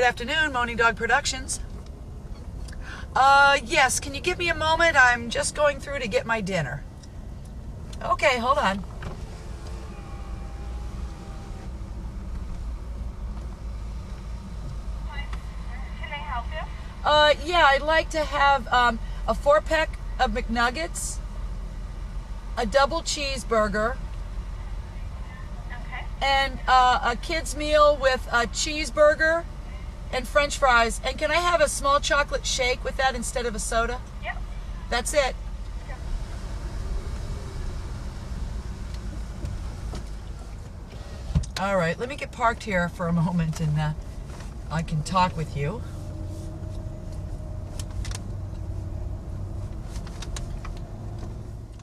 Good afternoon, Moaning Dog Productions. Yes, can you give me a moment? I'm just going through to get my dinner. Okay, hold on. Can I help you? Yeah, I'd like to have a 4-pack of McNuggets, a double cheeseburger, Okay. and a kid's meal with a cheeseburger and French fries. And can I have a small chocolate shake with that instead of a soda? Yep. That's it. Sure. All right, let me get parked here for a moment and I can talk with you.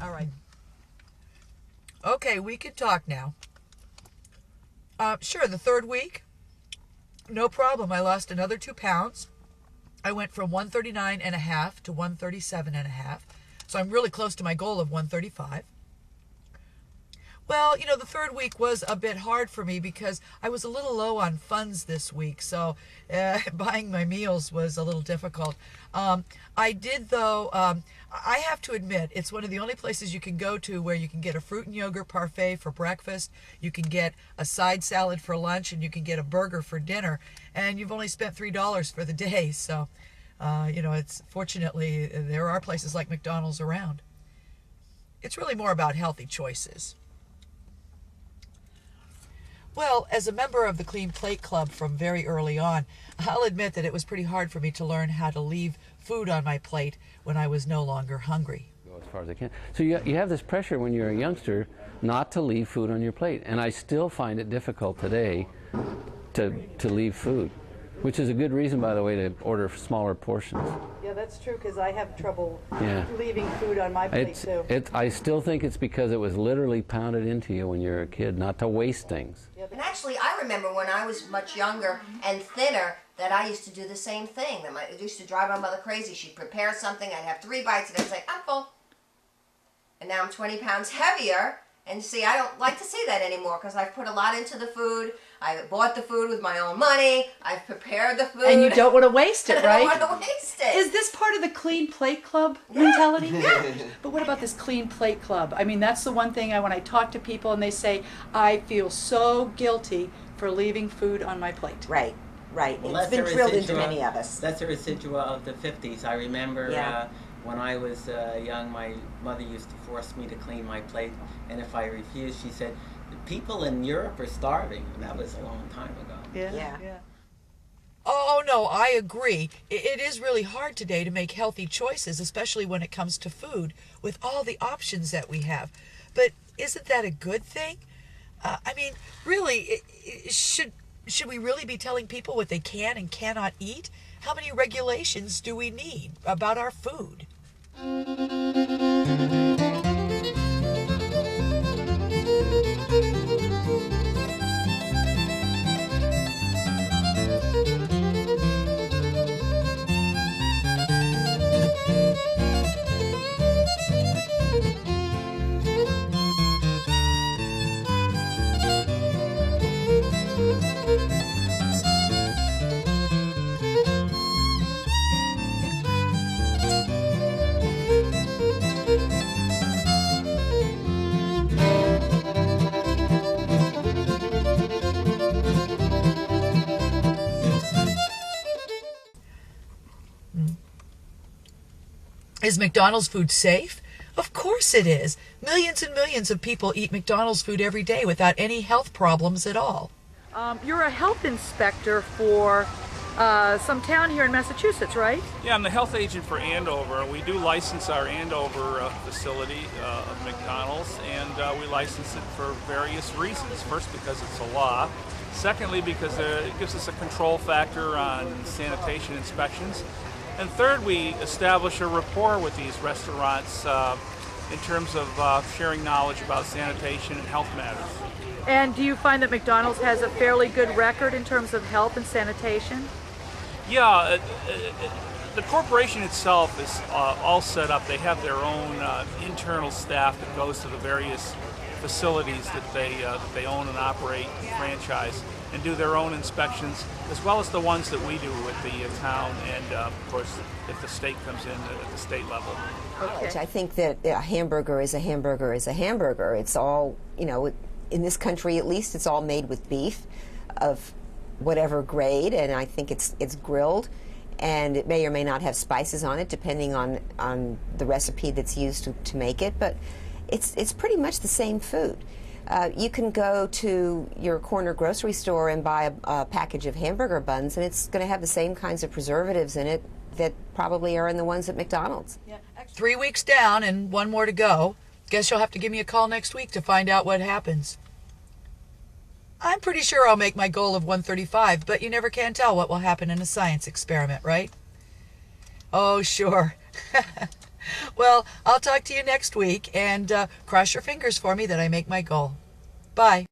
All right. Okay, we can talk now. Sure, the third week, no problem. I lost another 2 pounds. I went from 139.5 to 137.5. So I'm really close to my goal of 135. Well, the third week was a bit hard for me because I was a little low on funds this week, so buying my meals was a little difficult. I did, though, I have to admit, it's one of the only places you can go to where you can get a fruit and yogurt parfait for breakfast, you can get a side salad for lunch, and you can get a burger for dinner, and you've only spent $3 for the day, so, it's fortunately, there are places like McDonald's around. It's really more about healthy choices. Well, as a member of the Clean Plate Club from very early on, I'll admit that it was pretty hard for me to learn how to leave food on my plate when I was no longer hungry. Go as far as I can. So you have this pressure when you're a youngster not to leave food on your plate. And I still find it difficult today to leave food, which is a good reason, by the way, to order smaller portions. Yeah, that's true, because I have trouble Yeah. leaving food on my plate, too. I still think it's because it was literally pounded into you when you were a kid, not to waste things. And actually, I remember when I was much younger and thinner that I used to do the same thing. It used to drive my mother crazy. She'd prepare something, I'd have 3 bites, and I'd say, I'm full. And now I'm 20 pounds heavier, and see, I don't like to see that anymore because I've put a lot into the food. I bought the food with my own money. I've prepared the food. And you don't want to waste it, I right? don't want to waste it. Is this part of the Clean Plate Club mentality? Yeah. But what about this Clean Plate Club? I mean, that's the one thing when I talk to people and they say, I feel so guilty for leaving food on my plate. Right, right. Well, It's that's been a drilled into residual- many of us. That's a residual of the 50s. I remember Yeah. when I was young, my mother used to force me to clean my plate, and if I refused, she said, people in Europe are starving, and that was a long time ago. Yeah. Oh, no, I agree. It is really hard today to make healthy choices, especially when it comes to food, with all the options that we have. But isn't that a good thing? I mean, really, should we really be telling people what they can and cannot eat? How many regulations do we need about our food? Is McDonald's food safe? Of course it is. Millions and millions of people eat McDonald's food every day without any health problems at all. You're a health inspector for some town here in Massachusetts, right? Yeah, I'm the health agent for Andover. We do license our Andover facility of McDonald's, and we license it for various reasons. First, because it's a law. Secondly, because it gives us a control factor on sanitation inspections. And third, we establish a rapport with these restaurants in terms of sharing knowledge about sanitation and health matters. And do you find that McDonald's has a fairly good record in terms of health and sanitation? Yeah, the corporation itself is all set up. They have their own internal staff that goes to the various facilities that they own and operate and franchise. and do their own inspections, as well as the ones that we do with the town, and of course, if the state comes in at the state level. I think that a hamburger is a hamburger is a hamburger. It's all, in this country at least, it's all made with beef of whatever grade, and I think it's grilled, and it may or may not have spices on it depending on the recipe that's used to make it, but it's pretty much the same food. You can go to your corner grocery store and buy a package of hamburger buns, and it's going to have the same kinds of preservatives in it that probably are in the ones at McDonald's. Yeah. 3 weeks down and 1 more to go. Guess you'll have to give me a call next week to find out what happens. I'm pretty sure I'll make my goal of 135, but you never can tell what will happen in a science experiment, right? Oh, sure. Well, I'll talk to you next week, and cross your fingers for me that I make my goal. Bye.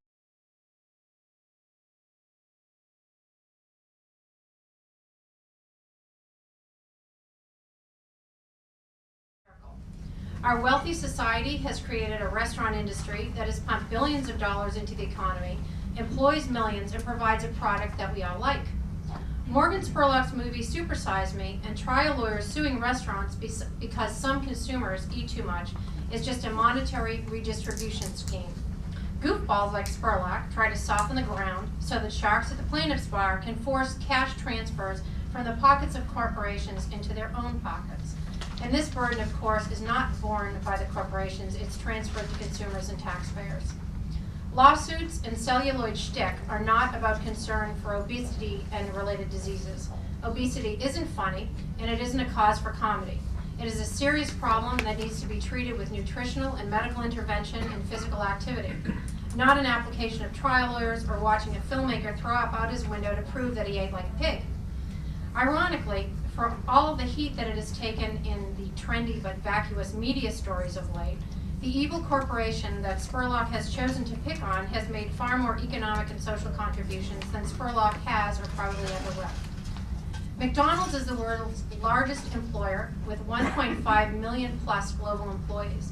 Our wealthy society has created a restaurant industry that has pumped billions of dollars into the economy, employs millions, and provides a product that we all like. Morgan Spurlock's movie Super Size Me and trial lawyers suing restaurants because some consumers eat too much is just a monetary redistribution scheme. Goofballs like Spurlock try to soften the ground so that sharks at the plaintiff's bar can force cash transfers from the pockets of corporations into their own pockets. And this burden, of course, is not borne by the corporations, it's transferred to consumers and taxpayers. Lawsuits and celluloid shtick are not about concern for obesity and related diseases. Obesity isn't funny, and it isn't a cause for comedy. It is a serious problem that needs to be treated with nutritional and medical intervention and physical activity, not an application of trial lawyers or watching a filmmaker throw up out his window to prove that he ate like a pig. Ironically, for all of the heat that it has taken in the trendy but vacuous media stories of late, the evil corporation that Spurlock has chosen to pick on has made far more economic and social contributions than Spurlock has or probably ever will. McDonald's is the world's largest employer with 1.5 million plus global employees.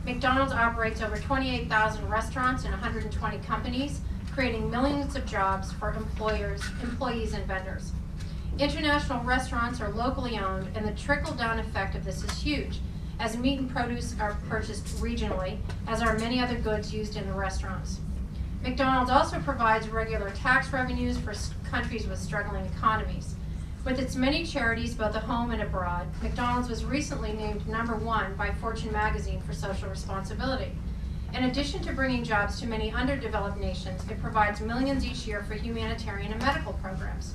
McDonald's operates over 28,000 restaurants and 120 companies, creating millions of jobs for employees, and vendors. International restaurants are locally owned, and the trickle-down effect of this is huge, as meat and produce are purchased regionally, as are many other goods used in the restaurants. McDonald's also provides regular tax revenues for countries with struggling economies. With its many charities, both at home and abroad, McDonald's was recently named #1 by Fortune magazine for social responsibility. In addition to bringing jobs to many underdeveloped nations, it provides millions each year for humanitarian and medical programs.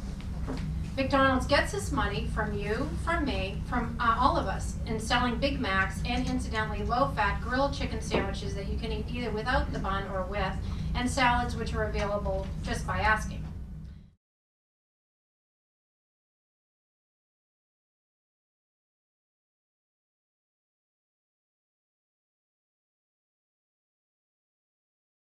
McDonald's gets this money from you, from me, from all of us, in selling Big Macs and incidentally low-fat grilled chicken sandwiches that you can eat either without the bun or with, and salads which are available just by asking.